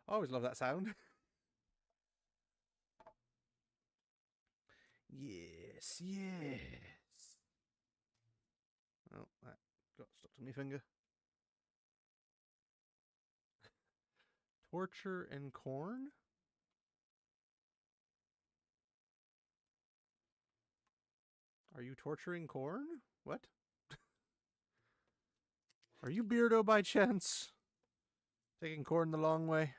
I always love that sound. Yes, yes. Oh, that got stuck to my finger. Torture and corn? Are you torturing corn? What? Are you Beardo by chance? Taking corn the long way?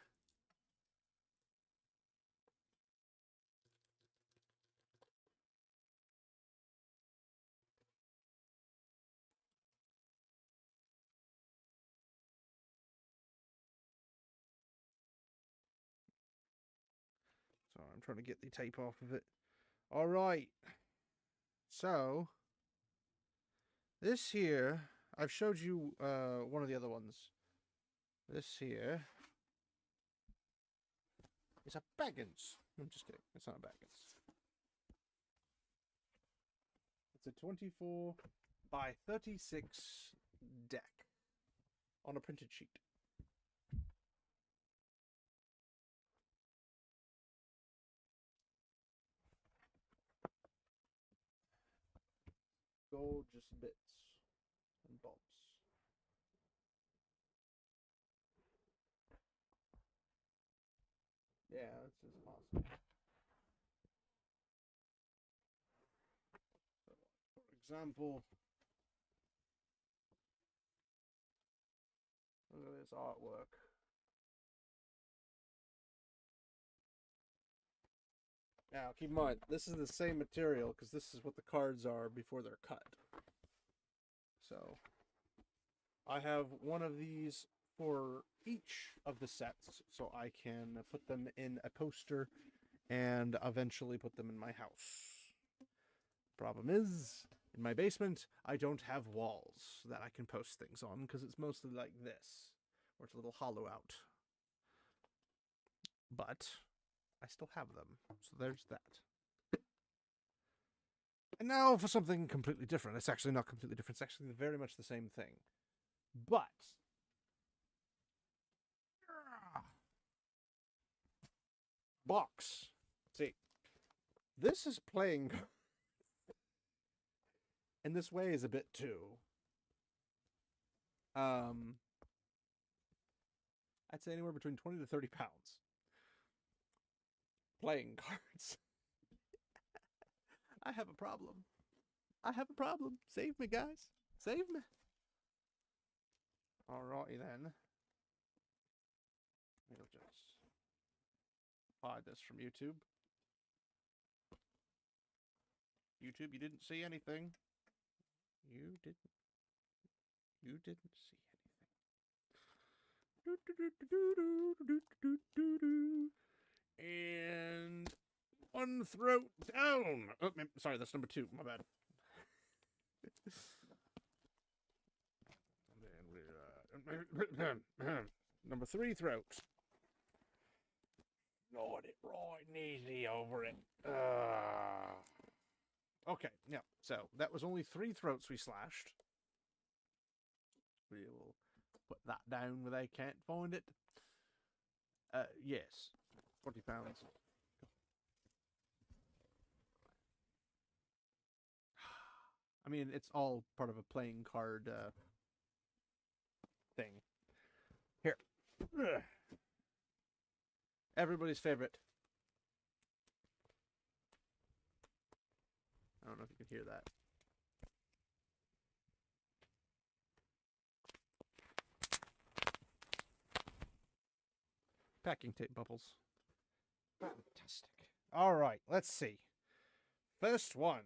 Sorry, I'm trying to get the tape off of it. All right. So, this here, I've showed you one of the other ones. This here is a Baggins. I'm just kidding. It's not a Baggins. It's a 24 by 36 deck on a printed sheet. Gorgeous bits and bobs. Yeah, this is awesome. For example, look at this artwork. Now, keep in mind, this is the same material because this is what the cards are before they're cut. So, I have one of these for each of the sets, so I can put them in a poster and eventually put them in my house. Problem is, in my basement, I don't have walls that I can post things on because it's mostly like this, where it's a little hollow out. But I still have them, so there's that. And now for something completely different. It's actually not completely different. It's actually very much the same thing. But box. See, this is playing and this way is a bit too. I'd say anywhere between 20 to 30 pounds. Playing cards. I have a problem. I have a problem. Save me, guys. Save me. Alrighty then. We'll just hide this from YouTube. YouTube, you didn't see anything. You didn't see anything. And one throat down. Oh, sorry, that's number 2. My bad. Number 3 throat. Gnawed it right and easy over it. Okay, yeah. So that was only 3 throats we slashed. We will put that down where they can't find it. Yes, 40 pounds. I mean, it's all part of a playing card thing. Here. Everybody's favorite. I don't know if you can hear that. Packing tape bubbles. Fantastic. All right, let's see. First one.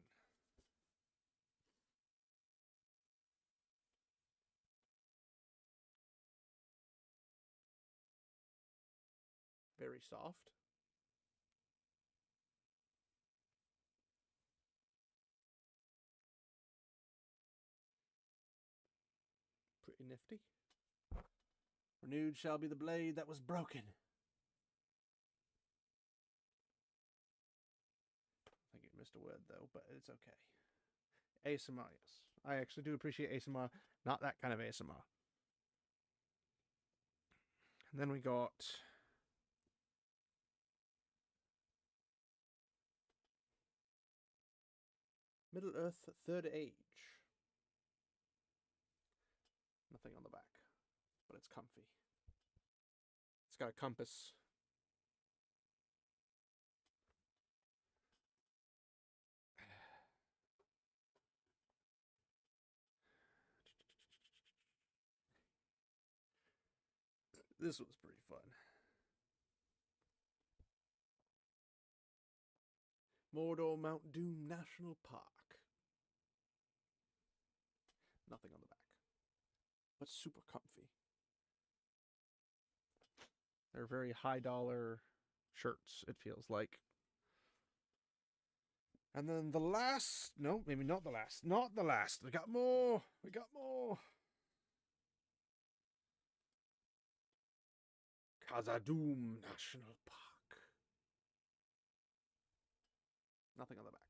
Very soft. Pretty nifty. Renewed shall be the blade that was broken. I think you missed a word though, but it's okay. ASMR, yes. I actually do appreciate ASMR. Not that kind of ASMR. And then we got Middle Earth, Third Age. Nothing on the back, but it's comfy. It's got a compass. This was pretty fun. Mordor Mount Doom National Park. Nothing on the back, but super comfy. They're very high dollar shirts, it feels like. And then the last, no, maybe not the last, not the last. We got more. We got more. Khazad-dûm National Park. Nothing on the back.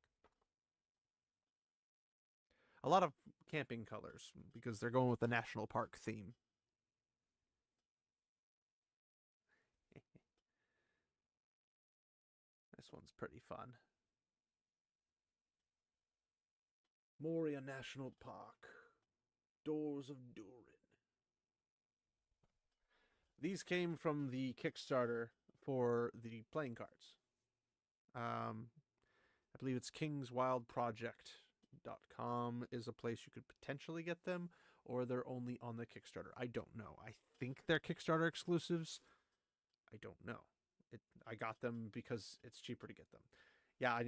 A lot of camping colors because they're going with the national park theme. This one's pretty fun. Moria National Park. Doors of Durin. These came from the Kickstarter for the playing cards. I believe it's kingswildproject.com is a place you could potentially get them, or they're only on the Kickstarter. I don't know. I think they're Kickstarter exclusives. I don't know. I got them because it's cheaper to get them. Yeah,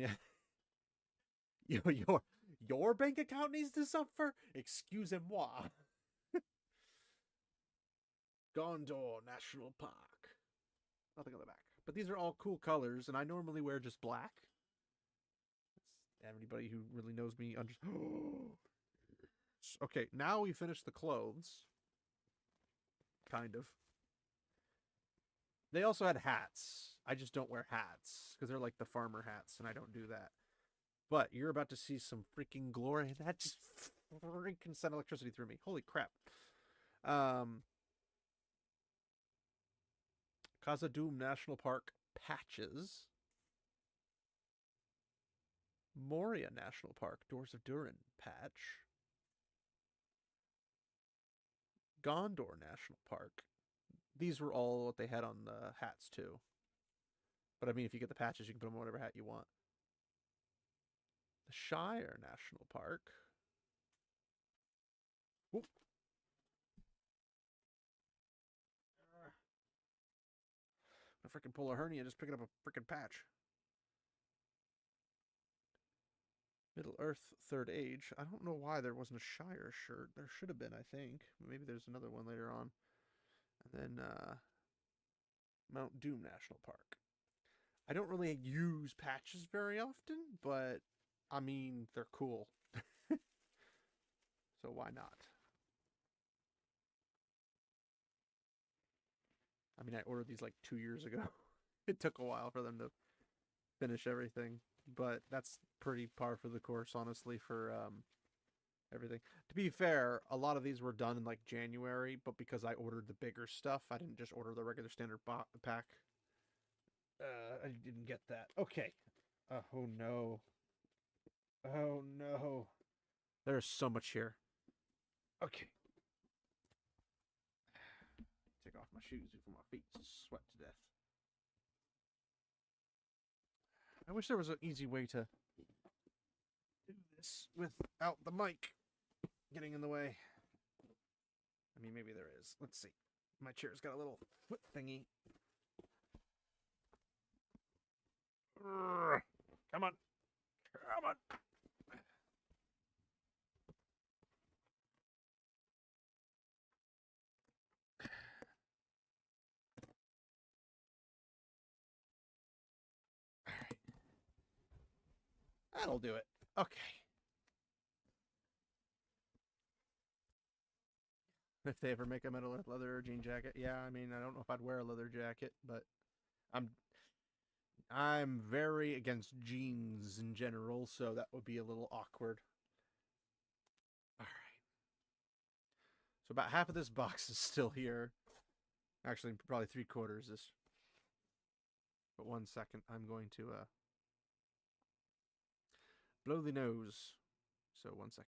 your bank account needs to suffer? Excusez-moi. Gondor National Park. Nothing on the back. But these are all cool colors, and I normally wear just black. Anybody who really knows me understands. Okay, now we finished the clothes. Kind of. They also had hats. I just don't wear hats because they're like the farmer hats, and I don't do that. But you're about to see some freaking glory. That just freaking sent electricity through me. Holy crap. Khazad-dûm National Park patches. Moria National Park Doors of Durin patch. Gondor National Park. These were all what they had on the hats too. But I mean, if you get the patches, you can put them on whatever hat you want. The Shire National Park. Whoop. A freaking pull a hernia just picking up a freaking patch. Middle Earth, Third Age. I don't know why there wasn't a Shire shirt. There should have been, I think. Maybe there's another one later on. And then Mount Doom National Park. I don't really use patches very often, but I mean, they're cool. So why not? I mean, I ordered these like 2 years ago. It took a while for them to finish everything, but that's pretty par for the course, honestly, for everything. To be fair, a lot of these were done in like January, but because I ordered the bigger stuff, I didn't just order the regular standard pack. I didn't get that. Okay. Oh no. Oh no. There's so much here. Okay. Take off my shoes before my feet sweat to death. I wish there was an easy way to do this without the mic getting in the way. I mean, maybe there is. Let's see. My chair's got a little foot thingy. Come on. Come on. All right. That'll do it. Okay. If they ever make a metal leather or jean jacket, yeah, I mean, I don't know if I'd wear a leather jacket, but I'm very against jeans in general, so that would be a little awkward. All right. So about half of this box is still here. Actually, probably 3/4 is. But 1 second, I'm going to blow the nose. So 1 second.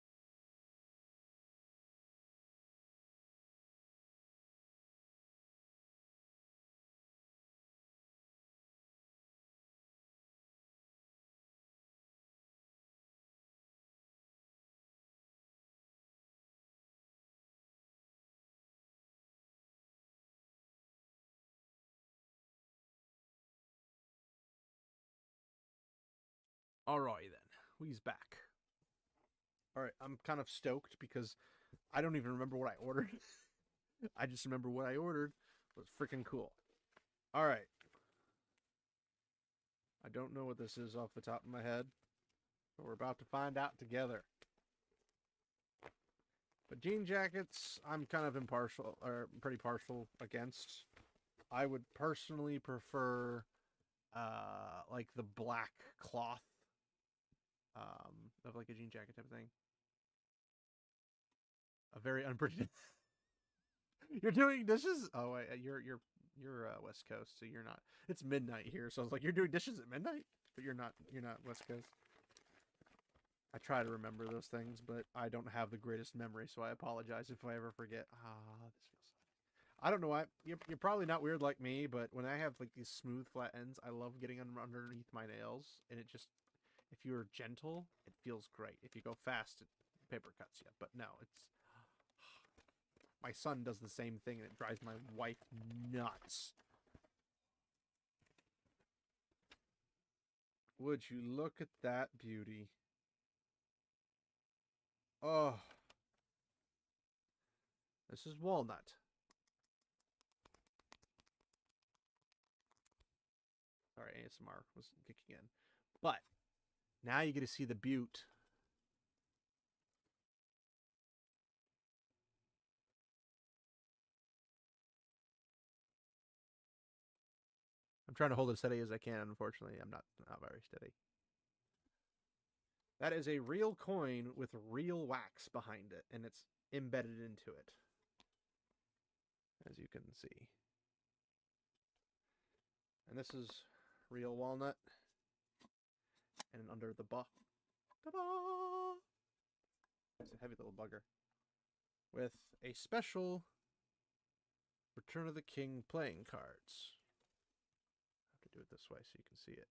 Alright then, we's back. Alright, I'm kind of stoked because I don't even remember what I ordered. I just remember what I ordered was freaking cool. Alright. I don't know what this is off the top of my head, but we're about to find out together. But jean jackets, I'm kind of impartial, or pretty partial against. I would personally prefer, like the black cloth, of like a jean jacket type of thing. A very unpredictable. You're doing dishes? Oh wait, you're West Coast, so you're not. It's midnight here, so I was like, you're doing dishes at midnight, but you're not West Coast. I try to remember those things, but I don't have the greatest memory, so I apologize if I ever forget. This feels. I don't know why. You're probably not weird like me, but when I have like these smooth flat ends, I love getting underneath my nails, and it just, if you're gentle, it feels great. If you go fast, it paper cuts you. But no, it's. My son does the same thing, and it drives my wife nuts. Would you look at that beauty? Oh. This is walnut. Sorry, ASMR was kicking in. But now you get to see the butte. I'm trying to hold it as steady as I can. Unfortunately, I'm not very steady. That is a real coin with real wax behind it, and it's embedded into it, as you can see. And this is real walnut, and under the buff, ta-da! It's a heavy little bugger with a special Return of the King playing cards. I have to do it this way so you can see it.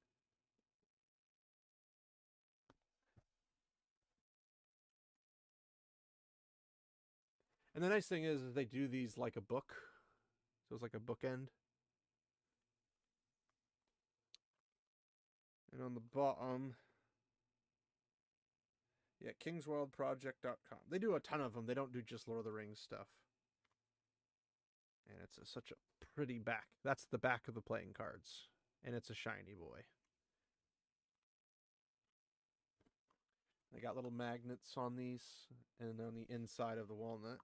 And the nice thing is they do these like a book. So it's like a bookend. And on the bottom, yeah, kingsworldproject.com. They do a ton of them. They don't do just Lord of the Rings stuff. And it's such a pretty back. That's the back of the playing cards. And it's a shiny boy. They got little magnets on these and on the inside of the walnut.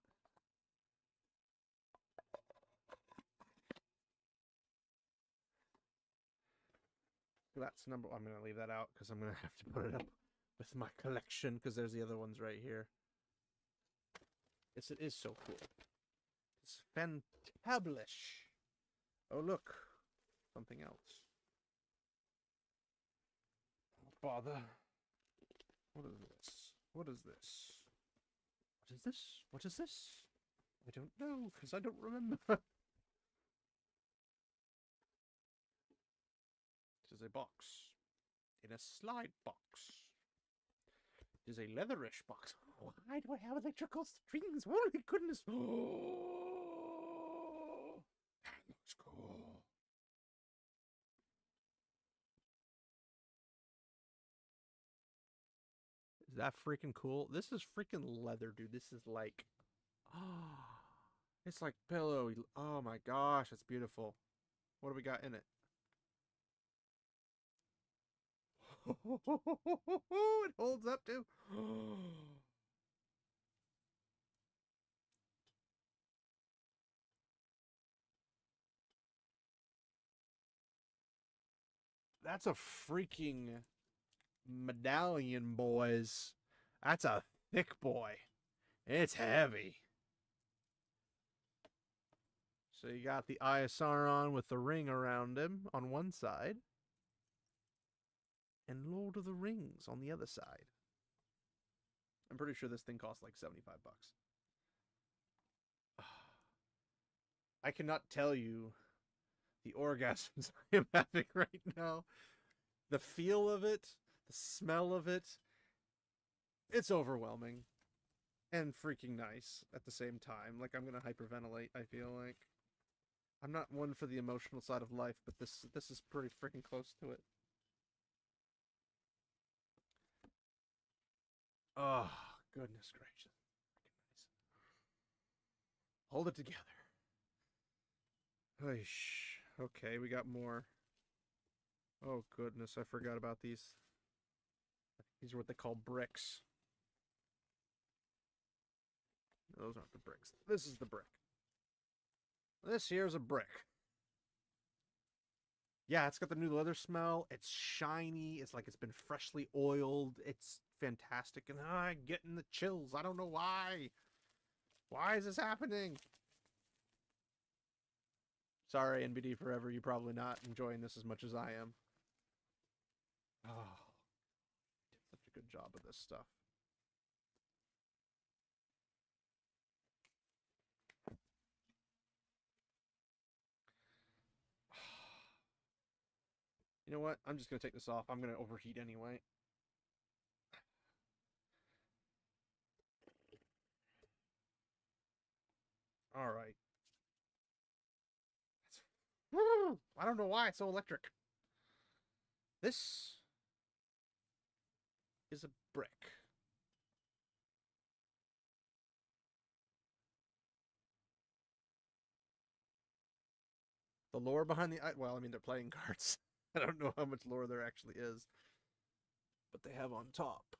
That's number. I'm going to leave that out because I'm going to have to put it up with my collection because there's the other ones right here. Yes, it is so cool. It's fantablish. Oh, look. Something else. Oh, bother. What is this? What is this? What is this? What is this? I don't know because I don't remember. This is a box. In a slide box. It is a leatherish box. Why do I have electrical strings? Oh my goodness. Oh, that looks cool. Is that freaking cool? This is freaking leather, dude. This is like, oh, it's like pillowy. Oh my gosh, it's beautiful. What do we got in it? It holds up too. That's a freaking medallion, boys. That's a thick boy. It's heavy. So you got the ISR on with the ring around him on one side, and Lord of the Rings on the other side. I'm pretty sure this thing costs like 75 bucks. I cannot tell you the orgasms I am having right now. The feel of it, the smell of it, it's overwhelming and freaking nice at the same time. Like I'm gonna hyperventilate, I feel like. I'm not one for the emotional side of life, but this is pretty freaking close to it. Oh, goodness gracious. Nice. Hold it together. Okay, we got more. Oh, goodness, I forgot about these. These are what they call bricks. No, those aren't the bricks. This is the brick. This here's a brick. Yeah, it's got the new leather smell. It's shiny. It's like it's been freshly oiled. It's fantastic. And I'm getting the chills. I don't know why. Why is this happening? Sorry, NBD Forever. You're probably not enjoying this as much as I am. Oh, did such a good job of this stuff. You know what? I'm just going to take this off. I'm going to overheat anyway. All right. I don't know why it's so electric. This is a brick. The lore behind the... Well, I mean, they're playing cards. I don't know how much lore there actually is. But they have on top.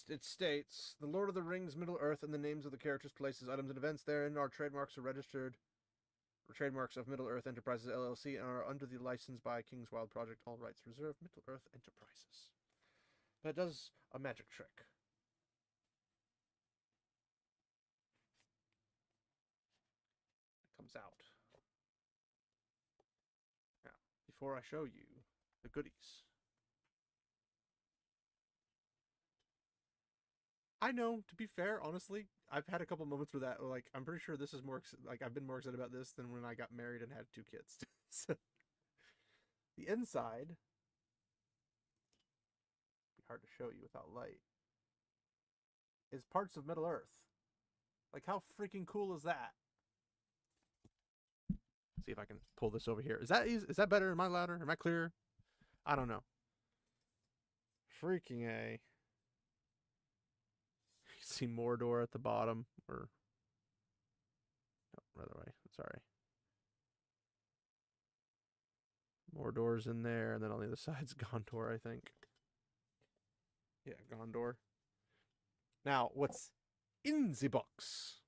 It states, the Lord of the Rings, Middle Earth, and the names of the characters, places, items, and events therein are trademarks or registered trademarks of Middle Earth Enterprises LLC and are under the license by King's Wild Project, all rights reserved, Middle Earth Enterprises. But it does a magic trick. It comes out. Now, before I show you the goodies, I know, to be fair, honestly, I've had a couple moments where that, like, I'm pretty sure this is more, like, I've been more excited about this than when I got married and had 2 kids. So, the inside, be hard to show you without light, is parts of Middle Earth. Like, how freaking cool is that? See if I can pull this over here. Is that easy? Is that better? Am I louder? Am I clearer? I don't know. Freaking A. You see Mordor at the bottom, or no, other way. Sorry. Mordor's in there, and then on the other side's Gondor, I think. Yeah, Gondor. Now, what's in the box?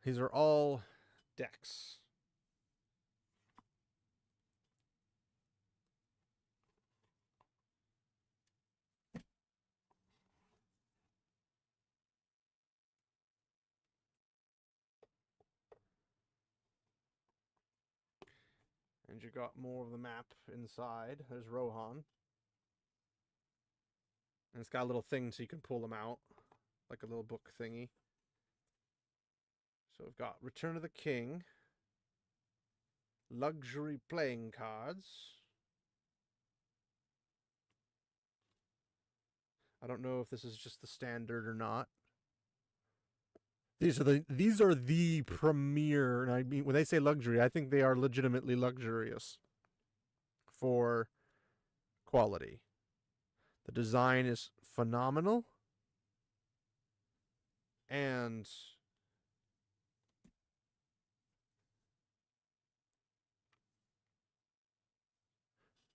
These are all decks. And you got more of the map inside. There's Rohan. And it's got a little thing so you can pull them out. Like a little book thingy. So we've got Return of the King. Luxury playing cards. I don't know if this is just the standard or not. These are the premier, and I mean when they say luxury, I think they are legitimately luxurious for quality. The design is phenomenal, and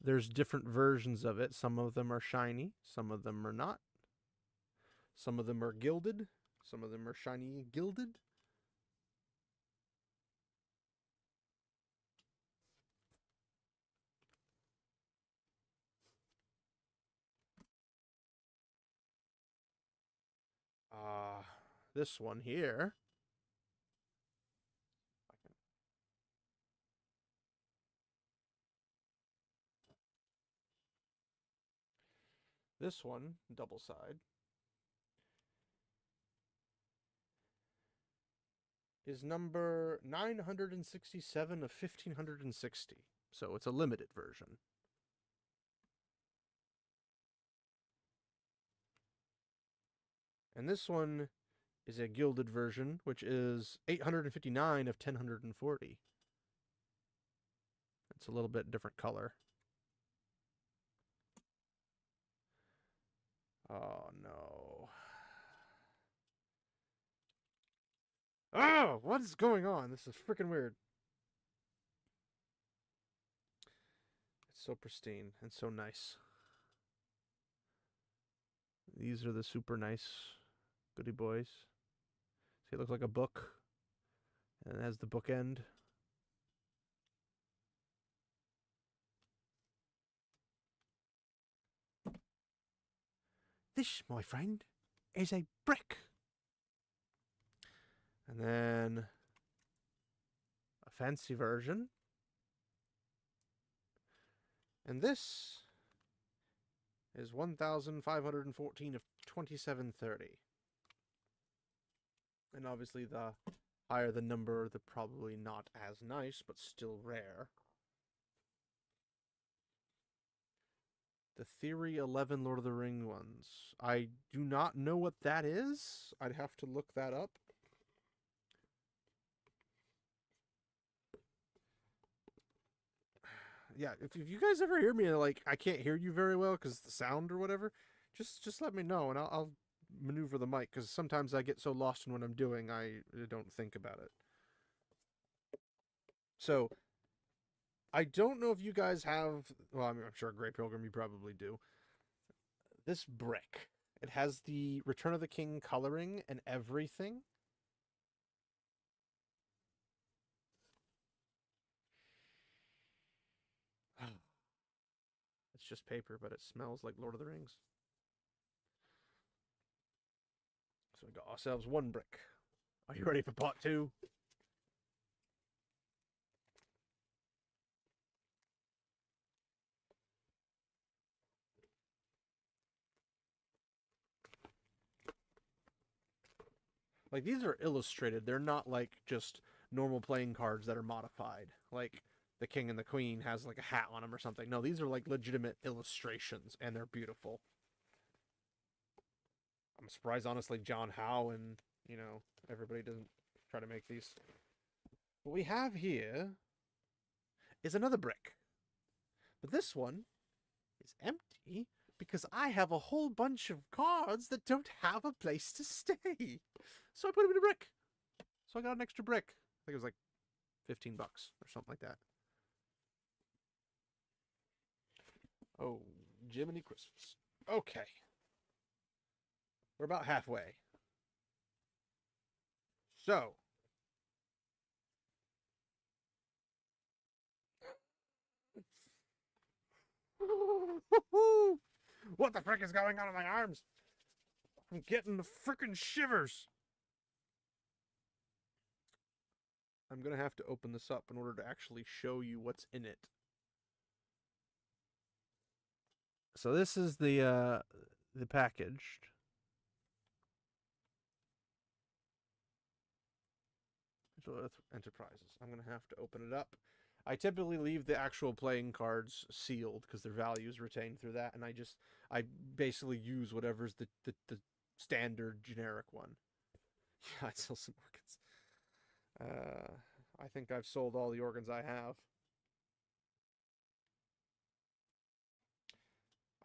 there's different versions of it. Some of them are shiny, some of them are not. Some of them are gilded, some of them are shiny gilded. this one here. This one, double side, is number 967 of 1560. So it's a limited version. And this one is a gilded version, which is 859 of 1040. It's a little bit different color. Oh, no. Oh, what is going on? This is freaking weird. It's so pristine and so nice. These are the super nice goody boys. See, it looks like a book. And it has the bookend. This, my friend, is a brick. And then a fancy version. And this is 1,514 of 2730. And obviously the higher the number, the probably not as nice, but still rare. The Theory 11 Lord of the Ring ones. I do not know what that is. I'd have to look that up. Yeah, if you guys ever hear me like I can't hear you very well because the sound or whatever, just let me know and I'll maneuver the mic because sometimes I get so lost in what I'm doing I don't think about it. So I don't know if you guys have. Well, I'm sure Grey Pilgrim you probably do. This brick. It has the Return of the King coloring and everything. It's just paper, but it smells like Lord of the Rings. So we got ourselves one brick. Are you ready for part two? Like, these are illustrated. They're not like just normal playing cards that are modified. Like the King and the Queen has like a hat on them or something. No, these are like legitimate illustrations, and they're beautiful. I'm surprised, honestly, John Howe and, everybody doesn't try to make these. What we have here is another brick. But this one is empty because I have a whole bunch of cards that don't have a place to stay. So I put them in a brick. So I got an extra brick. I think it was like $15 or something like that. Oh, Jiminy Christmas. Okay. We're about halfway. So. What the frick is going on in my arms? I'm getting the frickin' shivers. I'm going to have to open this up in order to actually show you what's in it. So this is the packaged. Enterprises. I'm going to have to open it up. I typically leave the actual playing cards sealed because their value is retained through that, and I basically use whatever's the standard generic one. Yeah, I'd sell some organs. I think I've sold all the organs I have.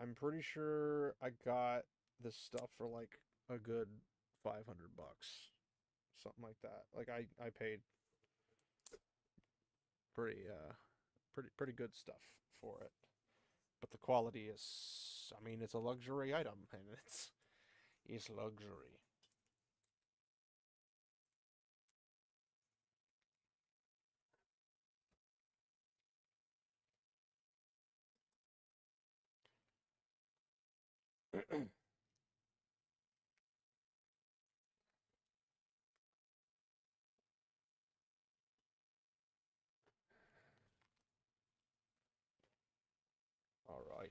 I'm pretty sure I got this stuff for like a good $500, something like that. Like I paid pretty good stuff for it. But the quality is, I mean, it's a luxury item, and it's luxury.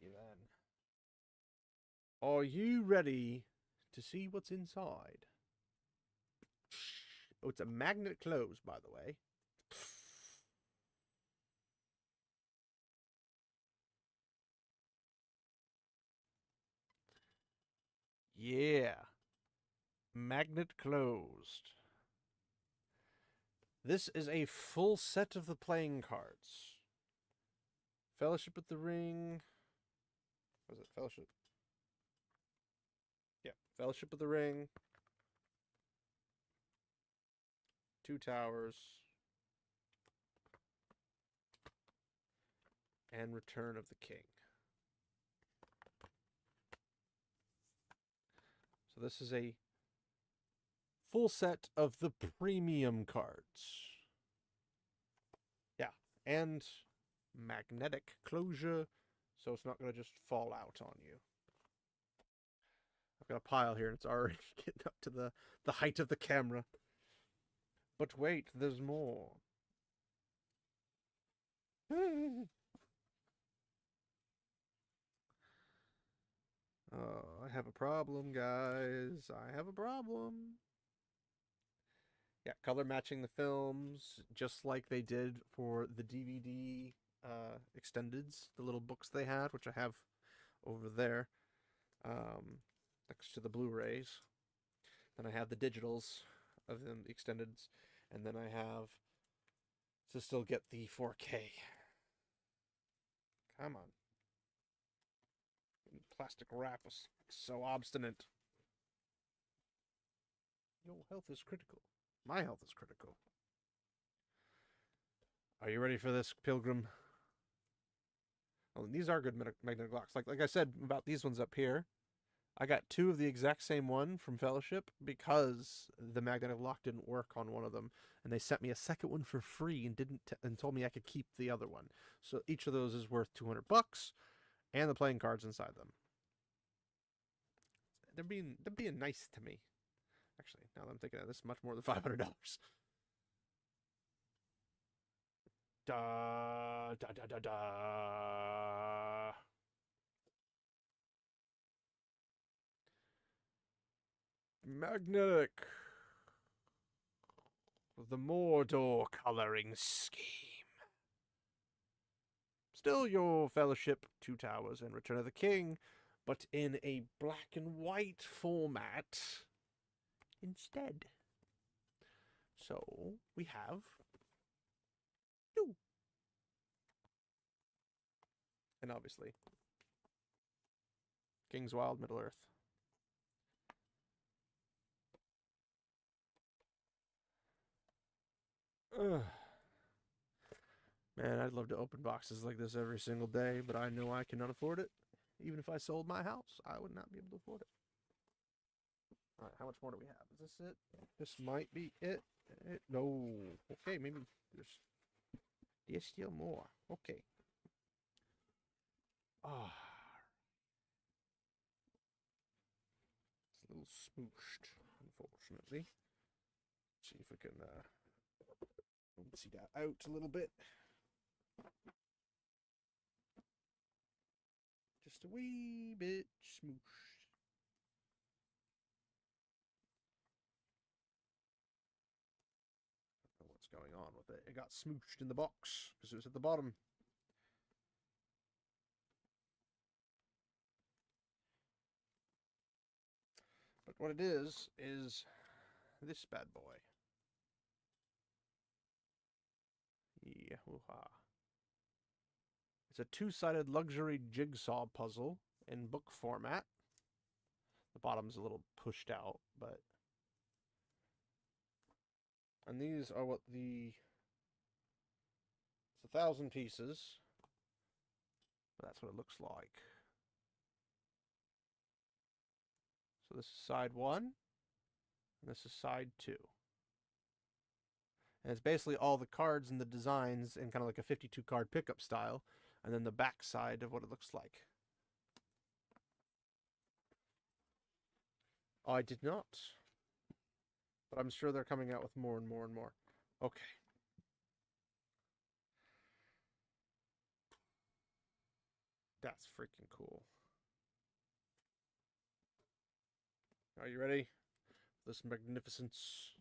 Alrighty then. Are you ready to see what's inside? Oh, it's a magnet close, by the way. Yeah. Magnet closed. This is a full set of the playing cards. Fellowship of the Ring. Was it Fellowship? Yeah, Fellowship of the Ring. Two Towers. And Return of the King. So this is a full set of the premium cards. Yeah, and magnetic closure, so it's not going to just fall out on you. I've got a pile here, and it's already getting up to the height of the camera. But wait, there's more. Oh, I have a problem, guys. I have a problem. Yeah, color matching the films, just like they did for the DVD extendeds, the little books they had, which I have over there, next to the Blu-rays. Then I have the digitals of them extendeds, and then I have to still get the 4K. Come on. Plastic wrap was so obstinate. Your health is critical. My health is critical. Are you ready for this, Pilgrim? Oh, these are good magnetic locks. Like I said about these ones up here, I got two of the exact same one from Fellowship because the magnetic lock didn't work on one of them, and they sent me a second one for free and told me I could keep the other one. So each of those is worth $200, and the playing cards inside them. They're being nice to me. Actually, now that I'm thinking of this, much more than $500. Da da da da da. Magnetic. The Mordor coloring scheme. Still your Fellowship, Two Towers, and Return of the King, but in a black and white format instead. So we have two. And obviously, King's Wild, Middle Earth. Ugh. Man, I'd love to open boxes like this every single day, but I know I cannot afford it. Even if I sold my house, I would not be able to afford it. All right, how much more do we have? Is this it? This might be it. No. Okay, maybe there's still more. Okay. Ah. It's a little smooshed, unfortunately. See if we can see that out a little bit. Just a wee bit smooshed. I don't know what's going on with it. It got smooshed in the box because it was at the bottom. But what it is this bad boy. Yahoo-ha. It's a two-sided luxury jigsaw puzzle in book format. The bottom's a little pushed out, but... And these are what it's 1,000 pieces. But that's what it looks like. So this is side 1, and this is side 2. And it's basically all the cards and the designs in kind of like a 52 card pickup style, and then the back side of what it looks like. Oh, I did not. But I'm sure they're coming out with more and more and more. Okay. That's freaking cool. Are you ready? This magnificence.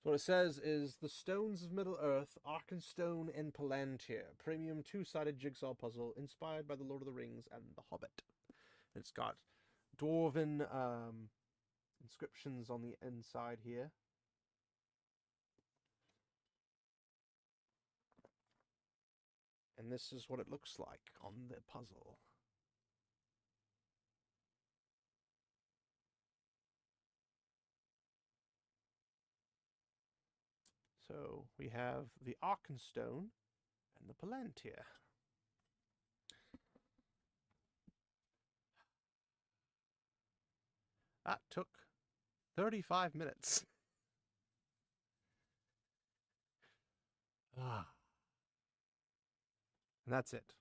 So what it says is the Stones of Middle Earth, Arkenstone and Palantir, premium two-sided jigsaw puzzle inspired by the Lord of the Rings and The Hobbit. It's got dwarven inscriptions on the inside here. And this is what it looks like on the puzzle. So we have the Arkenstone and the Palantir. That took 35 minutes. Ah. And that's it.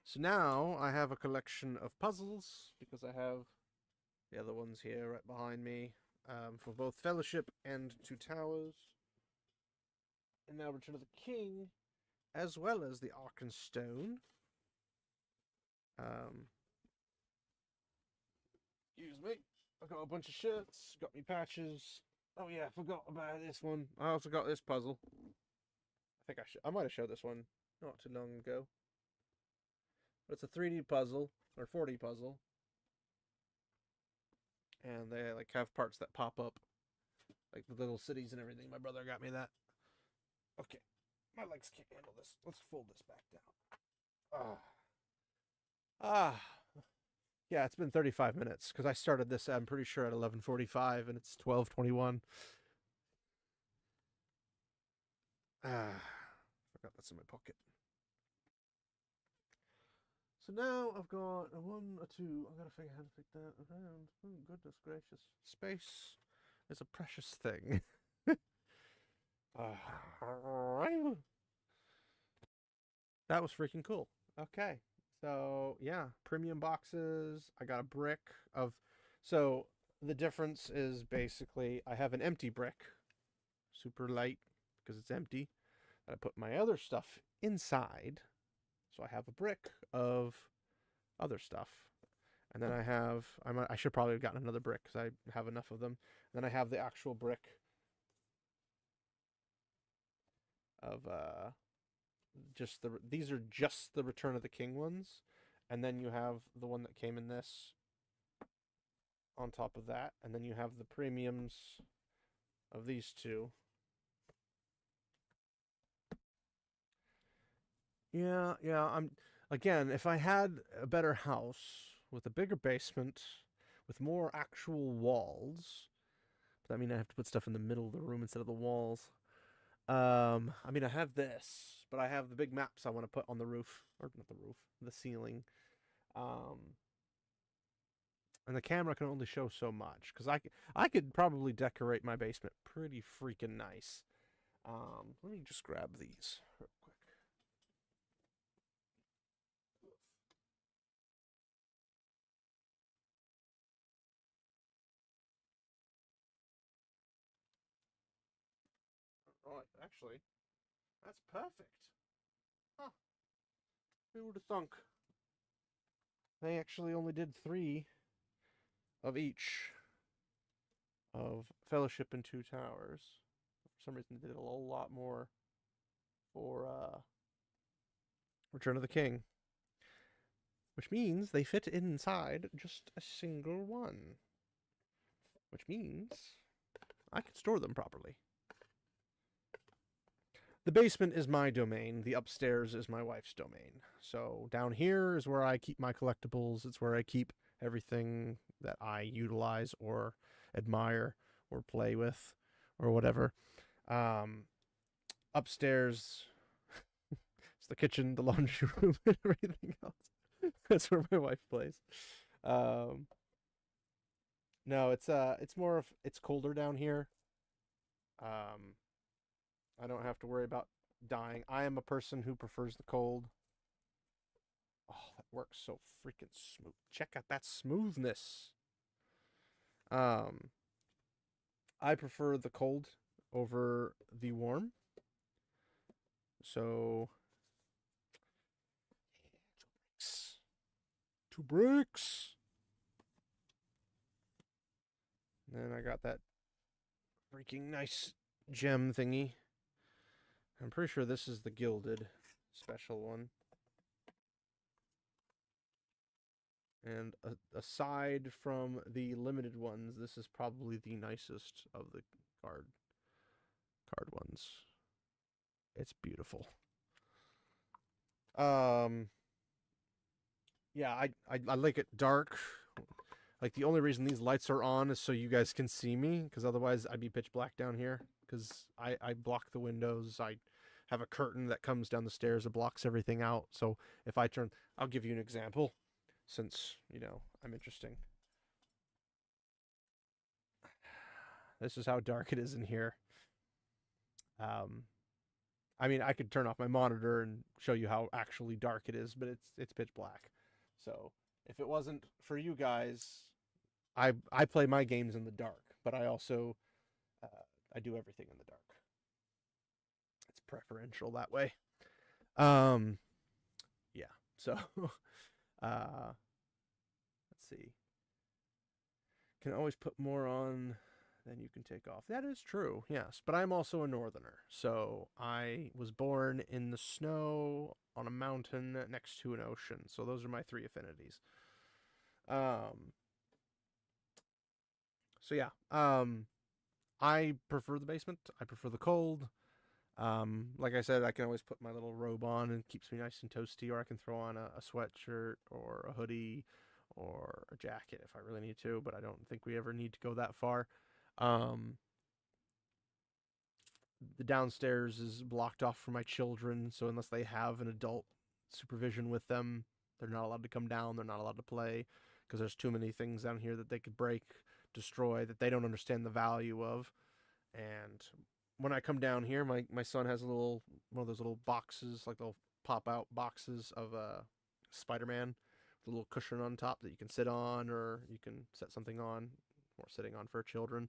So now I have a collection of puzzles, because I have the other ones here right behind me, for both Fellowship and Two Towers. And now Return of the King, as well as the Arkenstone. Excuse me. I got a bunch of shirts, got me patches. Oh yeah, I forgot about this one. I also got this puzzle. I think I might have showed this one not too long ago. But it's a 3D puzzle, or 4D puzzle. And they like have parts that pop up, like the little cities and everything. My brother got me that. Okay, my legs can't handle this. Let's fold this back down. Yeah, it's been 35 minutes because I started this, I'm pretty sure, at 11:45 and it's 12:21. Forgot that's in my pocket. So now I've got a 1, a 2. I've got to figure out how to fit that around. Oh, goodness gracious. Space is a precious thing. That was freaking cool. Okay. So, yeah, premium boxes. I got a brick of... So, the difference is basically I have an empty brick. Super light because it's empty. And I put my other stuff inside. So I have a brick of other stuff. And then I have... I should probably have gotten another brick because I have enough of them. And then I have the actual brick of... these are just the Return of the King ones, and then you have the one that came in this on top of that, and then you have the premiums of these two. Yeah, again, if I had a better house with a bigger basement with more actual walls, but I mean I have to put stuff in the middle of the room instead of the walls. I mean, I have this, but I have the big maps I want to put on the roof, or not the roof, the ceiling. And the camera can only show so much, because I could probably decorate my basement pretty freaking nice. Let me just grab these real quick. Right, actually, that's perfect. Huh. Who would have thunk? They actually only did 3 of each of Fellowship and Two Towers. For some reason, they did a whole lot more for Return of the King. Which means they fit inside just a single one. Which means I can store them properly. The basement is my domain. The upstairs is my wife's domain. So down here is where I keep my collectibles. It's where I keep everything that I utilize or admire or play with or whatever. Upstairs, it's the kitchen, the laundry room, and everything else. That's where my wife plays. No, it's more of, it's colder down here. I don't have to worry about dying. I am a person who prefers the cold. Oh, that works so freaking smooth. Check out that smoothness. I prefer the cold over the warm. So, two bricks. And then I got that freaking nice gem thingy. I'm pretty sure this is the gilded special one. And aside from the limited ones, this is probably the nicest of the card ones. It's beautiful. Yeah, I like it dark. Like the only reason these lights are on is so you guys can see me, because otherwise I'd be pitch black down here. Because I block the windows. I have a curtain that comes down the stairs that blocks everything out. So if I turn, I'll give you an example, since I'm interesting. This is how dark it is in here. Um, I mean, I could turn off my monitor and show you how actually dark it is, but it's pitch black. So if it wasn't for you guys, I play my games in the dark, but I also I do everything in the dark. It's preferential that way. Um, yeah. So, let's see. Can always put more on than you can take off. That is true, yes. But I'm also a northerner, so I was born in the snow on a mountain next to an ocean. So those are my three affinities. So yeah. I prefer the basement. I prefer the cold. Like I said, I can always put my little robe on and it keeps me nice and toasty, or I can throw on a sweatshirt or a hoodie or a jacket if I really need to, but I don't think we ever need to go that far. Um, the downstairs is blocked off for my children, so unless they have an adult supervision with them, they're not allowed to come down, they're not allowed to play, because there's too many things down here that they could break, destroy, that they don't understand the value of. And when I come down here, my son has one of those little boxes, like little pop out boxes of Spider-Man, with a little cushion on top that you can sit on, or you can set something on, or sitting on for children.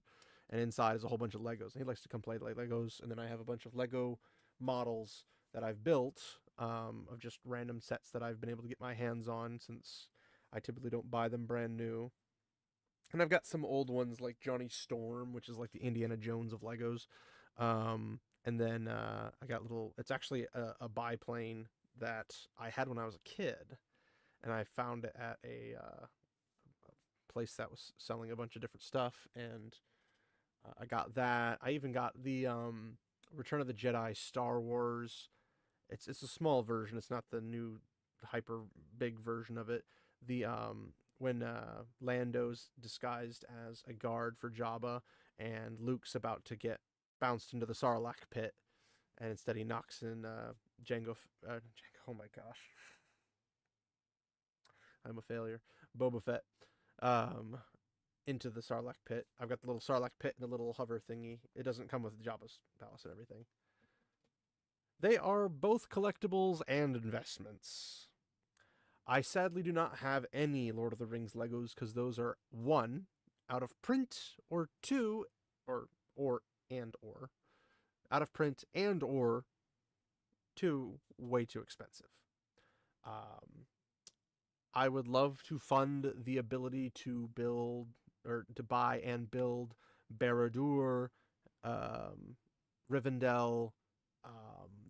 And inside is a whole bunch of Legos. And he likes to come play Legos. And then I have a bunch of Lego models that I've built, of just random sets that I've been able to get my hands on, since I typically don't buy them brand new. And I've got some old ones like Johnny Storm, which is like the Indiana Jones of Legos. And then I got little. It's actually a biplane that I had when I was a kid, and I found it at a place that was selling a bunch of different stuff, and I got that. I even got the Return of the Jedi Star Wars. It's a small version. It's not the new hyper big version of it. The when Lando's disguised as a guard for Jabba, and Luke's about to get bounced into the Sarlacc pit, and instead he knocks in Jango. Oh my gosh, I'm a failure. Boba Fett. Um, into the Sarlacc pit. I've got the little Sarlacc pit and the little hover thingy. It doesn't come with Jabba's palace and everything. They are both collectibles and investments. I sadly do not have any Lord of the Rings Legos, because those are one, out of print, or two, or out of print, and or two, way too expensive. Um, I would love to fund the ability to build, or to buy and build, Barad-dûr, um, Rivendell.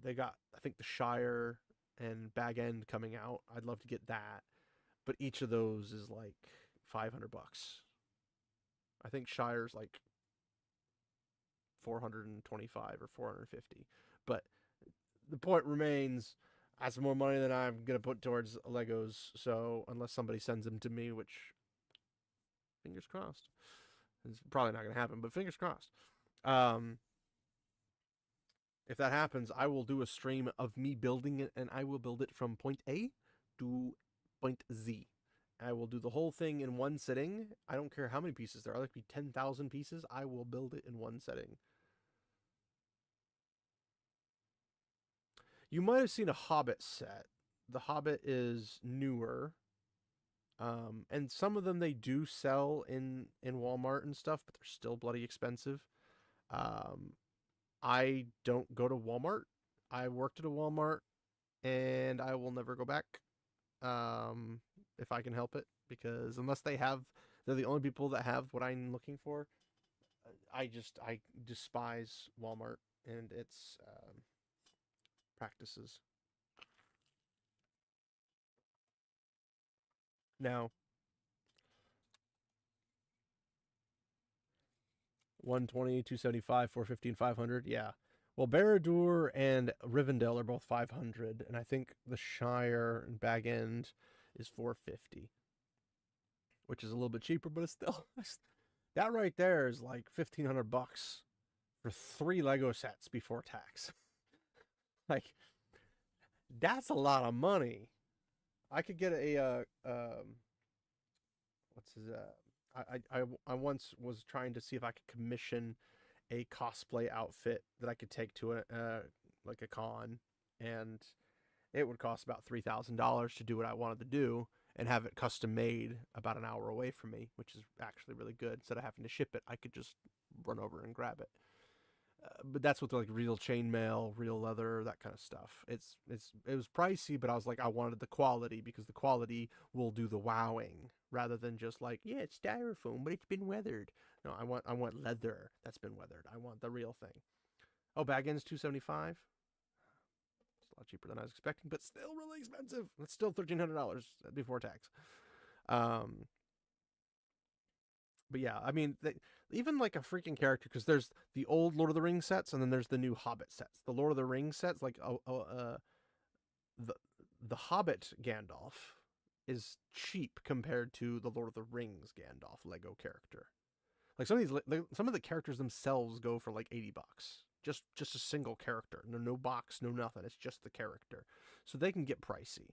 They got, I think, the Shire and Bag End coming out. I'd love to get that, but each of those is like $500. I think Shire's like 425 or 450. But the point remains, that's more money than I'm gonna put towards Legos. So unless somebody sends them to me, which fingers crossed, it's probably not gonna happen, but fingers crossed. Um, if that happens, I will do a stream of me building it, and I will build it from point A to point Z. I will do the whole thing in one sitting. I don't care how many pieces there are. Like, be 10,000 pieces. I will build it in one setting. You might have seen a Hobbit set. The Hobbit is newer. And some of them they do sell in Walmart and stuff, but they're still bloody expensive. Um, I don't go to Walmart. I worked at a Walmart, and I will never go back. Um, if I can help it, because unless they're the only people that have what I'm looking for. I despise Walmart and its practices. Now, 120, 275, 415, 500. Yeah. Well, Barad-dûr and Rivendell are both 500, and I think the Shire and Bag End is 450, which is a little bit cheaper, but it's still that right there is like 1,500 bucks for 3 Lego sets before tax. Like that's a lot of money. I could get a what's his I once was trying to see if I could commission a cosplay outfit that I could take to a like a con, and it would cost about $3,000 to do what I wanted to do and have it custom made about an hour away from me, which is actually really good. Instead of having to ship it, I could just run over and grab it. But that's with like real chainmail, real leather, that kind of stuff. It was pricey, but I was like I wanted the quality because the quality will do the wowing rather than just like yeah it's styrofoam but it's been weathered. No, I want leather that's been weathered. I want the real thing. Oh, Baggins 275. It's a lot cheaper than I was expecting, but still really expensive. It's still $1,300 before tax. Um, but yeah, I mean, even like a freaking character because there's the old Lord of the Rings sets and then there's the new Hobbit sets. The Lord of the Rings sets, like the the Hobbit Gandalf is cheap compared to the Lord of the Rings Gandalf Lego character. Like some of the characters themselves go for like $80. Just a single character, no box, no nothing. It's just the character, so they can get pricey.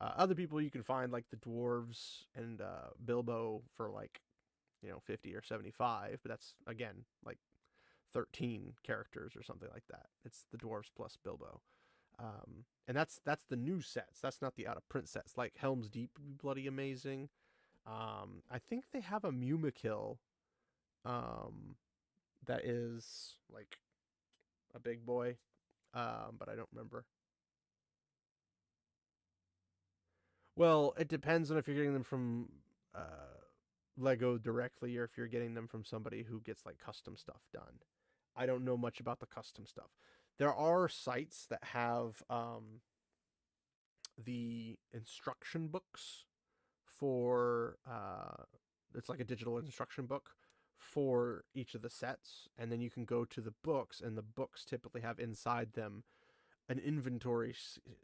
Other people you can find like the dwarves and Bilbo for like 50 or 75, but that's again like 13 characters or something like that. It's the dwarves plus Bilbo. And that's the new sets. That's not the out of print sets. Like Helm's Deep would be bloody amazing. I think they have a Mumakil um, that is like a big boy, but I don't remember. Well, it depends on if you're getting them from Lego directly or if you're getting them from somebody who gets like custom stuff done. I don't know much about the custom stuff. There are sites that have the instruction books for it's like a digital instruction book for each of the sets, and then you can go to the books, and the books typically have inside them an inventory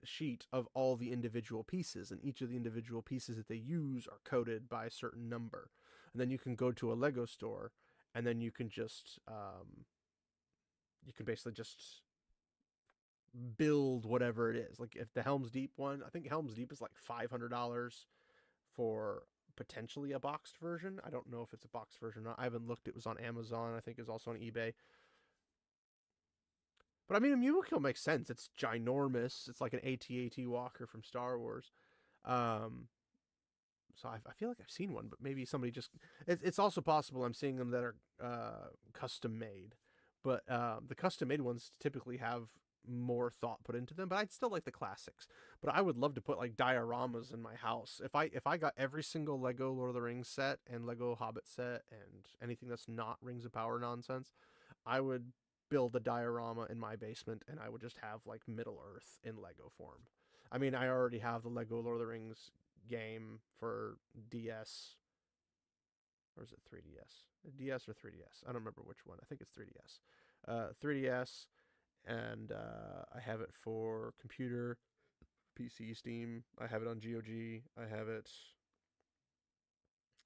sheet of all the individual pieces, and each of the individual pieces that they use are coded by a certain number. And then you can go to a Lego store, and then you can basically just build whatever it is. Like if the Helm's Deep one, I think Helm's Deep is like $500 for potentially a boxed version. I don't know if it's a boxed version or not. I haven't looked. It was on Amazon. I think it was also on eBay. But I mean, a Mimikyu makes sense. It's ginormous. It's like an AT-AT Walker from Star Wars. Um, so I feel like I've seen one, but maybe somebody just. It's also possible I'm seeing them that are custom made, but the custom made ones typically have more thought put into them. But I'd still like the classics. But I would love to put like dioramas in my house. If I got every single Lego Lord of the Rings set and Lego Hobbit set and anything that's not Rings of Power nonsense, I would build a diorama in my basement and I would just have like Middle Earth in Lego form. I mean, I already have the Lego Lord of the Rings game for DS, or is it 3DS? DS or 3DS? I don't remember which one. I think it's 3DS. 3DS, and I have it for computer, PC, Steam. I have it on GOG. I have it.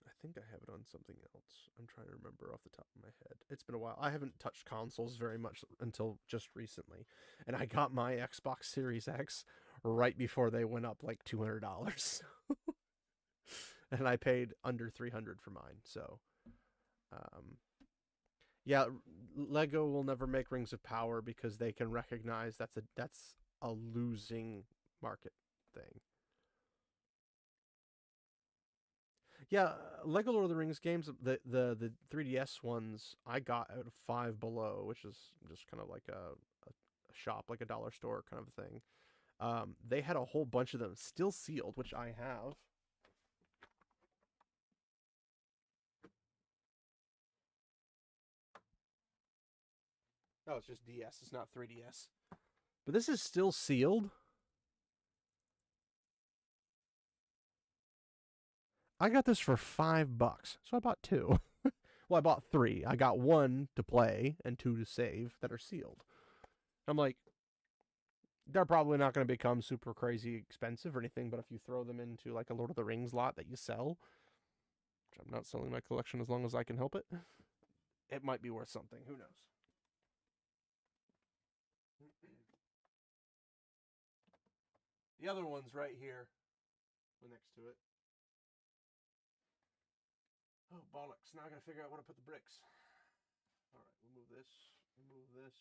I think I have it on something else. I'm trying to remember off the top of my head. It's been a while. I haven't touched consoles very much until just recently. And I got my Xbox Series X right before they went up like $200. And I paid under 300 for mine. So, um, yeah, Lego will never make Rings of Power because they can recognize that's a losing market thing. Yeah, Lego Lord of the Rings games, the 3DS ones, I got out of Five Below, which is just kind of like a shop, like a dollar store kind of thing. They had a whole bunch of them still sealed, which I have. Oh, it's just DS. It's not 3DS. But this is still sealed. I got this for $5, so I bought two. Well, I bought three. I got one to play and two to save that are sealed. I'm like, they're probably not going to become super crazy expensive or anything, but if you throw them into like a Lord of the Rings lot that you sell, which I'm not selling my collection as long as I can help it, it might be worth something. Who knows? The other one's right here, next to it. Oh, bollocks. Now I gotta figure out where to put the bricks. Alright, remove this. Remove this.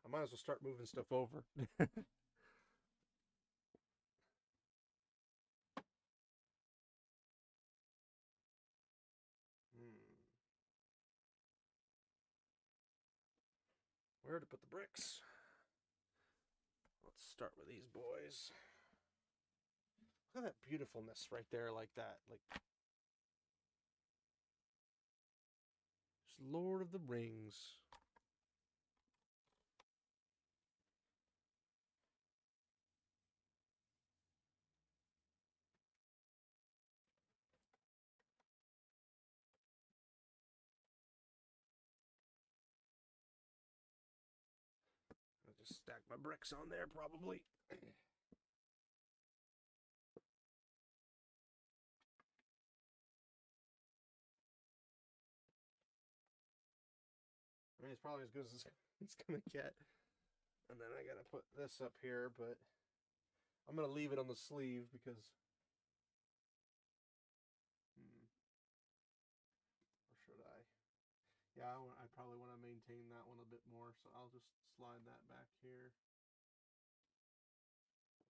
I might as well start moving stuff over. Where to put the bricks? Let's start with these boys. Look at that beautifulness right there, like that. Like, just Lord of the Rings. I'll just stack my bricks on there, probably. I mean, it's probably as good as it's gonna get. And then I gotta put this up here, but I'm gonna leave it on the sleeve because. Or should I? Yeah, I probably want to maintain that one a bit more, so I'll just slide that back here.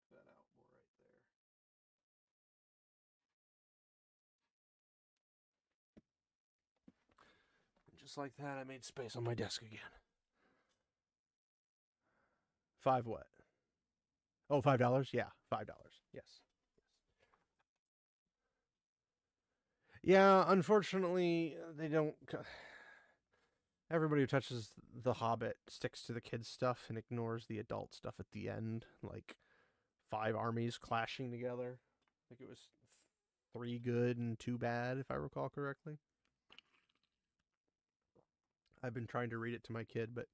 Put that out more right there. And just like that, I made space on my desk again. Five what? Oh, $5? Yeah, $5. Yes. Yeah, unfortunately, they don't. Everybody who touches The Hobbit sticks to the kids' stuff and ignores the adult stuff at the end. Like 5 armies clashing together. I think it was 3 good and 2 bad, if I recall correctly. I've been trying to read it to my kid, but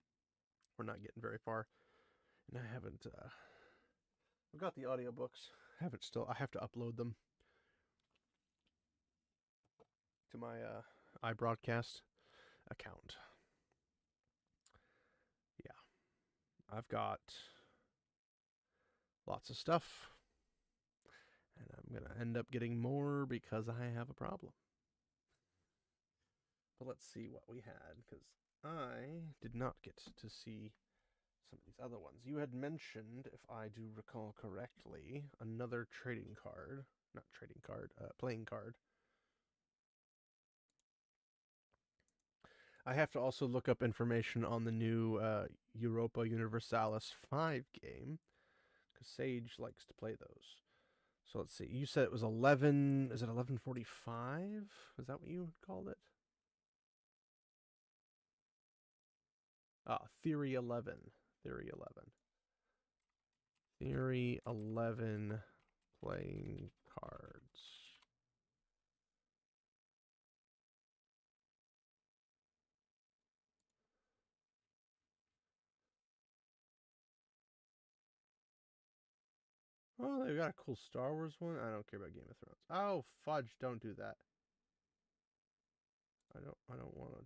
we're not getting very far. And I haven't. I've got the audiobooks. I have to upload them to my iBroadcast account. Yeah. I've got lots of stuff. And I'm going to end up getting more because I have a problem. But let's see what we had, because I did not get to see some of these other ones. You had mentioned, if I do recall correctly, another trading card. Not trading card, playing card. I have to also look up information on the new Europa Universalis 5 game, because Sage likes to play those. So let's see. You said it was 11. Is it 11:45? Is that what you called it? Ah, Theory 11. Theory 11. Theory 11 playing cards. Oh, they've got a cool Star Wars one. I don't care about Game of Thrones. Oh, fudge! Don't do that. I don't want to.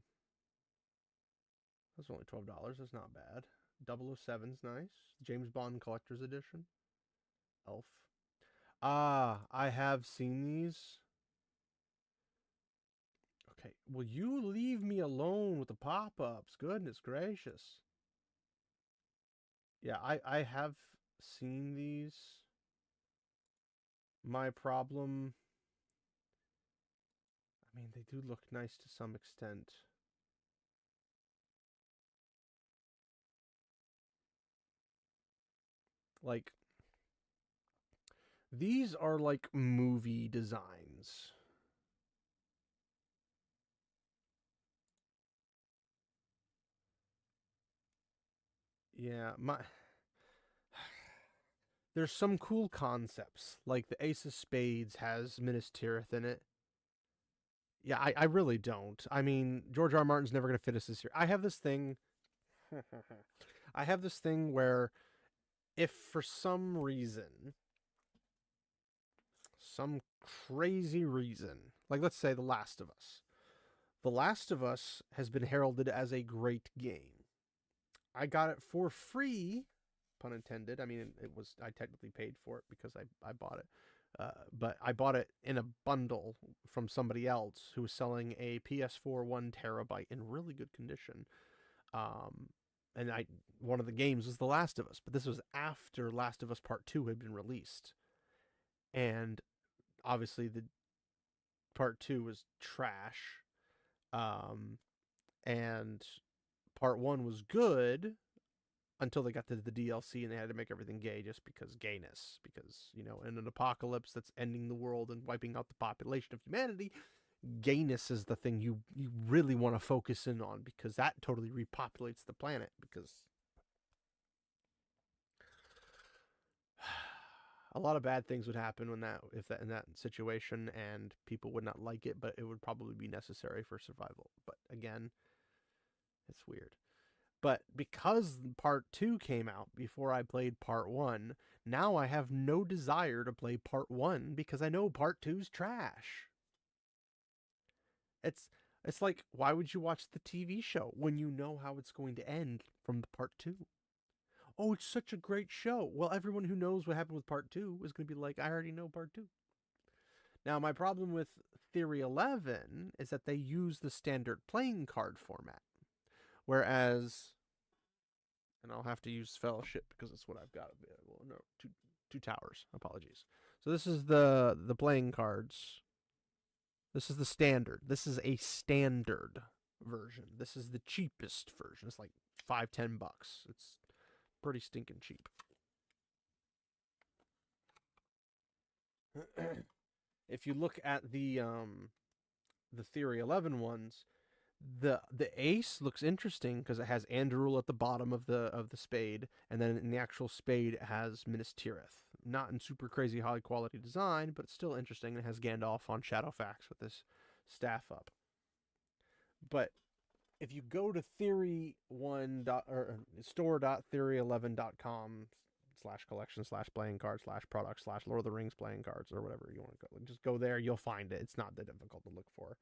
That's only $12. That's not bad. 007's nice. James Bond Collector's Edition. Elf. Ah, I have seen these. Okay, will you leave me alone with the pop-ups? Goodness gracious. Yeah, I have seen these. My problem, I mean, they do look nice to some extent. Like, these are like movie designs. Yeah, there's some cool concepts, like the Ace of Spades has Minas Tirith in it. Yeah, I really don't. I mean, George R. R. Martin's never going to fit us this year. I have this thing. I have this thing where if for some reason, some crazy reason, like let's say The Last of Us. The Last of Us has been heralded as a great game. I got it for free, pun intended. I mean, it was I technically paid for it because I bought it. But I bought it in a bundle from somebody else who was selling a PS4 1 terabyte in really good condition. Um, and one of the games was The Last of Us, but this was after Last of Us Part 2 had been released. And obviously the Part 2 was trash. Um, and Part 1 was good until they got to the DLC and they had to make everything gay just because gayness. Because, you know, in an apocalypse that's ending the world and wiping out the population of humanity, gayness is the thing you really want to focus in on because that totally repopulates the planet. Because a lot of bad things would happen when in that situation, and people would not like it, but it would probably be necessary for survival. But again, it's weird. But because part 2 came out before I played part 1, now I have no desire to play part 1 because I know part 2's trash. It's it's like, why would you watch the TV show when you know how it's going to end from the part 2? Oh, it's such a great show. Well, everyone who knows what happened with part 2 is going to be like, I already know part 2. Now, my problem with Theory 11 is that they use the standard playing card format. Whereas, and I'll have to use Fellowship because it's what I've got available. No, two towers. Apologies. So this is the playing cards. This is the standard. This is a standard version. This is the cheapest version. It's like $5-10. It's pretty stinking cheap. If you look at the Theory 11 ones, the ace looks interesting because it has Anduril at the bottom of the spade, and then in the actual spade it has Minas Tirith. Not in super crazy high quality design, but it's still interesting. It has Gandalf on Shadowfax with this staff up. But if you go to theory1 or store.theory11.com /collection/playing card /product /Lord of the Rings playing cards or whatever you want to go, just go there, you'll find it. It's not that difficult to look for.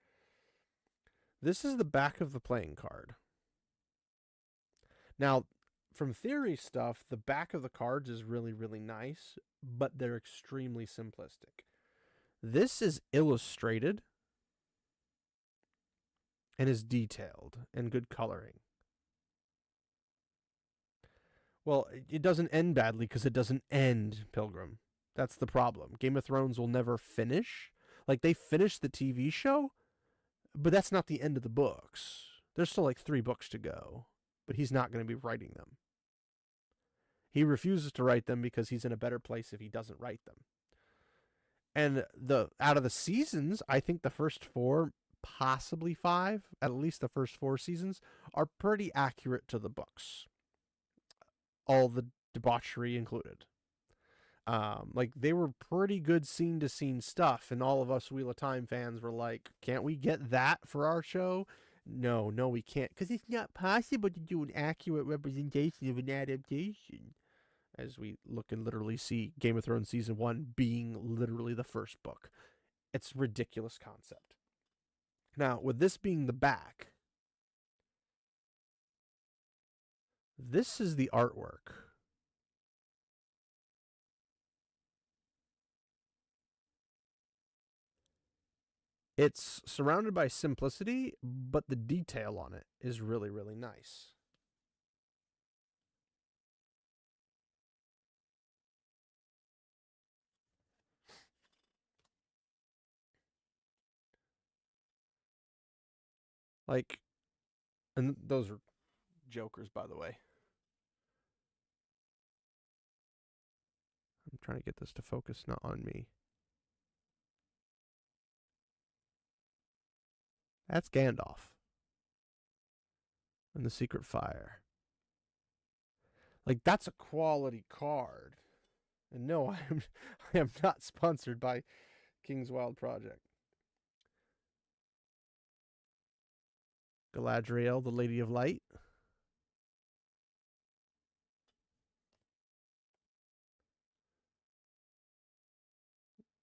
This is the back of the playing card. Now, from Theory stuff, the back of the cards is really, really nice, but they're extremely simplistic. This is illustrated and is detailed and good coloring. Well, it doesn't end badly because it doesn't end, Pilgrim. That's the problem. Game of Thrones will never finish. Like, they finished the TV show, but that's not the end of the books. There's still like 3 books to go, but he's not going to be writing them. He refuses to write them because he's in a better place if he doesn't write them. And out of the seasons, I think the first 4, possibly 5, at least the first 4 seasons, are pretty accurate to the books. All the debauchery included. Like, they were pretty good scene-to-scene stuff, and all of us Wheel of Time fans were like, can't we get that for our show? No, we can't, because it's not possible to do an accurate representation of an adaptation. As we look and literally see Game of Thrones Season 1 being literally the first book. It's a ridiculous concept. Now, with this being the back, this is the artwork. It's surrounded by simplicity, but the detail on it is really, really nice. Like, and those are jokers, by the way. I'm trying to get this to focus, not on me. That's Gandalf. And the Secret Fire. Like, that's a quality card. And no, I am not sponsored by King's Wild Project. Galadriel, the Lady of Light.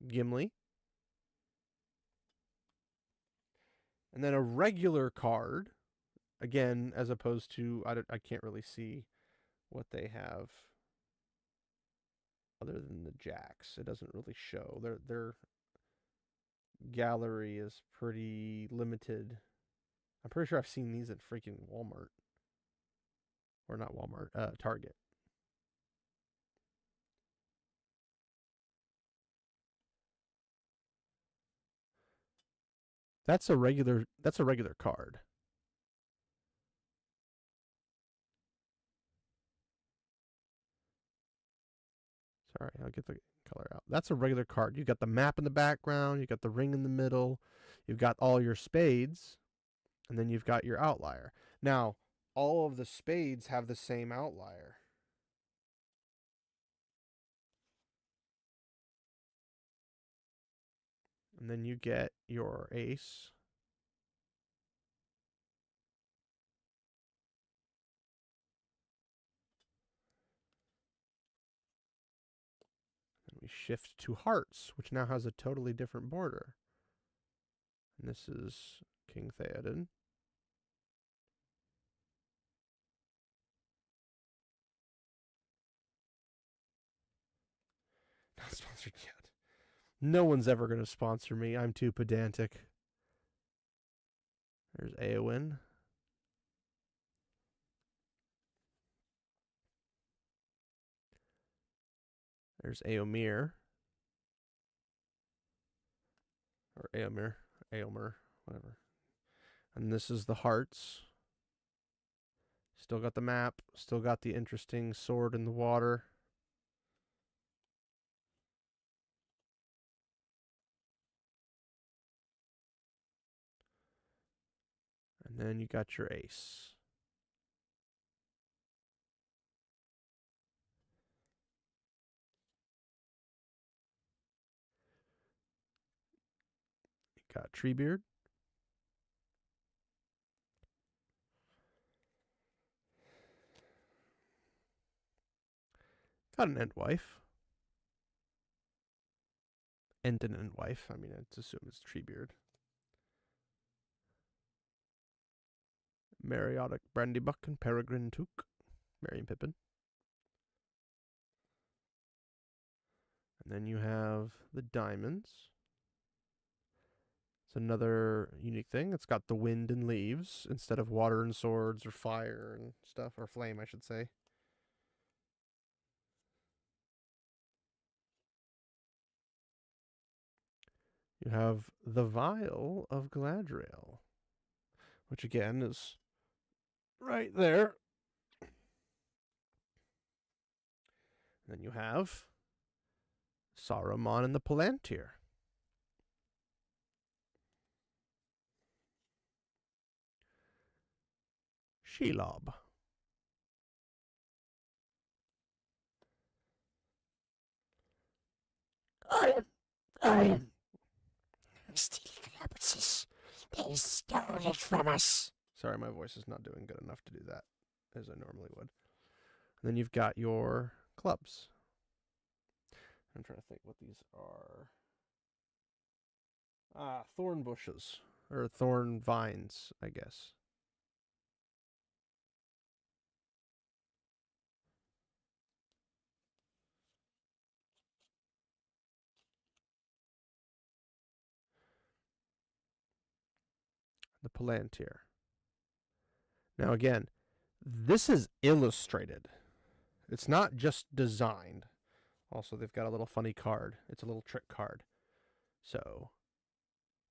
Gimli. And then a regular card. Again, as opposed to, I can't really see what they have other than the jacks. It doesn't really show. Their gallery is pretty limited. I'm pretty sure I've seen these at freaking Walmart. Or not Walmart, Target. That's a regular card. Sorry, I'll get the color out. That's a regular card. You've got the map in the background, you've got the ring in the middle, you've got all your spades, and then you've got your outlier. Now, all of the spades have the same outlier. And then you get your ace. And we shift to hearts, which now has a totally different border. And this is King Theoden. Not sponsored yet. No one's ever going to sponsor me. I'm too pedantic. There's Eowyn. There's Eomer. Or Eomer, whatever. And this is the hearts. Still got the map. Still got the interesting sword in the water. And then you got your ace. You got Treebeard. Got an Entwife. Enten Entwife. I mean, I'd assume it's Treebeard. Mariotic Brandybuck and Peregrine Took. Merry and Pippin. And then you have the diamonds. It's another unique thing. It's got the wind and leaves instead of water and swords or fire and stuff, or flame, I should say. You have the Vial of Galadriel, which again is right there. And then you have Saruman and the Palantir. Shelob. I am stealing the purposes. They stole it from us. Sorry, my voice is not doing good enough to do that as I normally would. And then you've got your clubs. I'm trying to think what these are. Thorn bushes. Or thorn vines, I guess. The Palantir. Now again, this is illustrated. It's not just designed. Also, they've got a little funny card. It's a little trick card. So,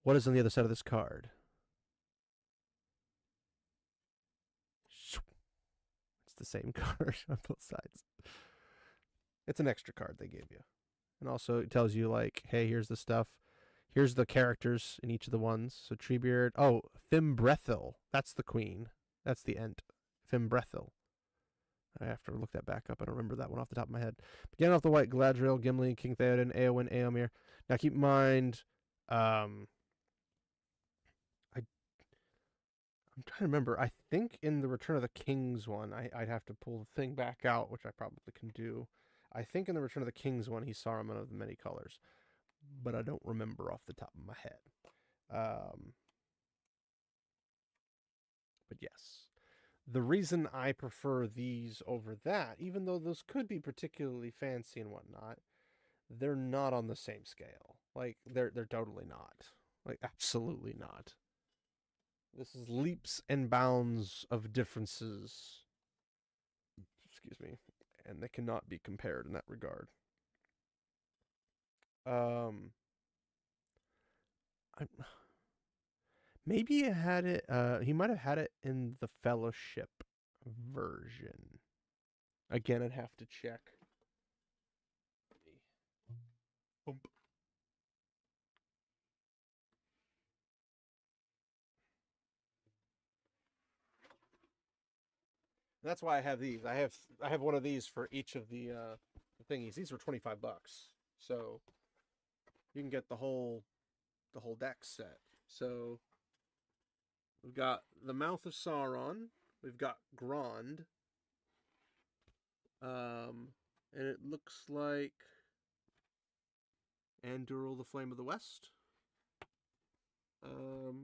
what is on the other side of this card? the same card on both sides. It's an extra card they gave you. And also it tells you like, hey, here's the stuff. Here's the characters in each of the ones. So Treebeard. Oh, Fimbrethil. That's the queen. That's the Ent. Fimbrethil. I have to look that back up. I don't remember that one off the top of my head. Beginning off the white, Galadriel, Gimli, King Theoden, Eowyn, Eomer. Now keep in mind, I'm trying to remember. I think in the Return of the Kings one, I'd have to pull the thing back out, which I probably can do. I think in the Return of the Kings one, he's Saruman of the many colors, but I don't remember off the top of my head. But yes, the reason I prefer these over that, even though those could be particularly fancy and whatnot, they're not on the same scale. Like they're totally not. Like absolutely not. This is leaps and bounds of differences. Excuse me. And they cannot be compared in that regard. Maybe he had it. He might have had it in the Fellowship version. Again, I'd have to check. Bump. That's why I have these. I have one of these for each of the thingies. These were $25, so you can get the whole deck set. So we've got the Mouth of Sauron. We've got Grond. And it looks like Anduril, the Flame of the West.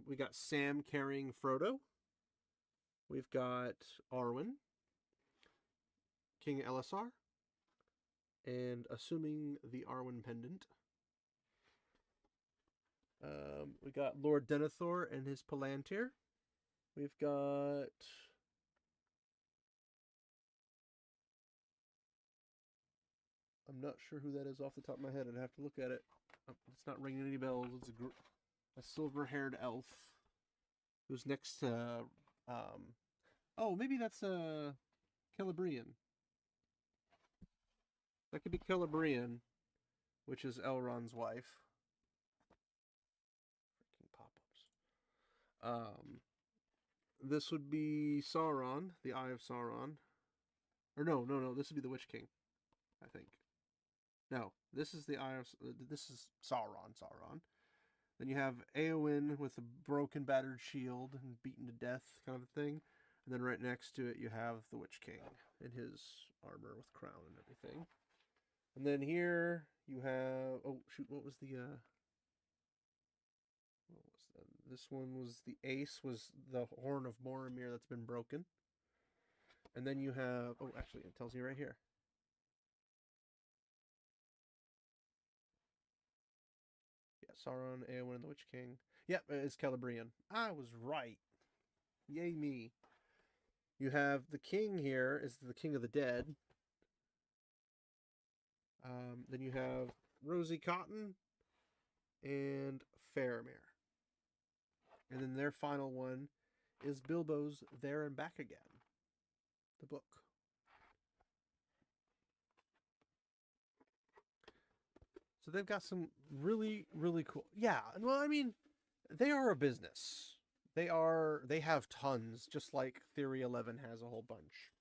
We got Sam carrying Frodo. We've got Arwen, King Elisar, and assuming the Arwen pendant. We got Lord Denethor and his Palantir. We've got I'm not sure who that is off the top of my head. I'd have to look at it. It's not ringing any bells. It's a silver-haired elf who's next to oh, maybe that's Celebrian. That could be Celebrian, which is Elrond's wife. Freaking pop-ups. This would be Sauron, the Eye of Sauron. Or no, this would be the Witch King, I think. No, this is the Eye of... This is Sauron. Then you have Eowyn with a broken, battered shield and beaten to death kind of a thing. And then right next to it, you have the Witch King in his armor with crown and everything. And then here you have... Oh, shoot, what was the... What was that? This one was the Ace, was the Horn of Boromir that's been broken. And then you have... Oh, actually, it tells you right here. Yeah, Sauron, Eowyn, and the Witch King. Yep, it's Celebrian. I was right. Yay me. You have the king here is the King of the Dead. Then you have Rosie Cotton and Faramir. And then their final one is Bilbo's There and Back Again, the book. So they've got some really, really cool... Yeah, well, I mean, they are a business. They have tons, just like Theory 11 has a whole bunch.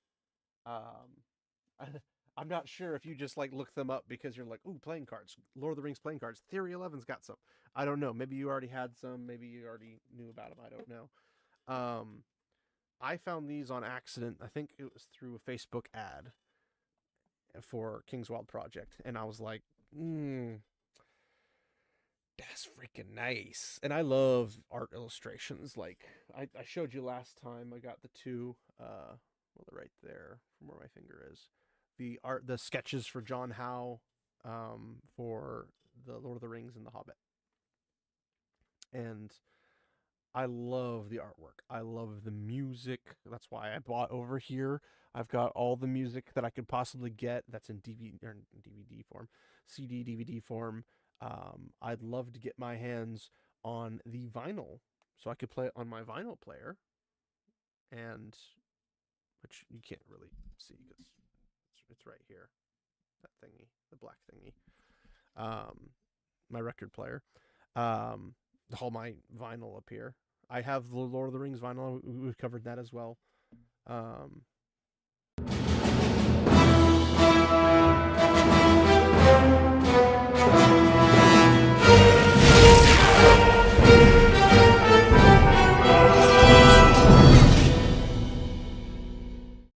I'm not sure if you just like look them up because you're like, ooh, playing cards, Lord of the Rings playing cards. Theory 11's got some. I don't know. Maybe you already had some. Maybe you already knew about them. I don't know. I found these on accident. I think it was through a Facebook ad for Kingswild Project, and I was like, that's freaking nice. And I love art illustrations. Like I showed you last time. I got the two. Well, they're right there from where my finger is. The sketches for John Howe, for the Lord of the Rings and the Hobbit. And I love the artwork. I love the music. That's why I bought over here. I've got all the music that I could possibly get that's in DVD form, CD, DVD form. I'd love to get my hands on the vinyl so I could play it on my vinyl player. And which you can't really see because it's right here. That thingy, the black thingy. My record player. All my vinyl up here. I have the Lord of the Rings vinyl. We've covered that as well.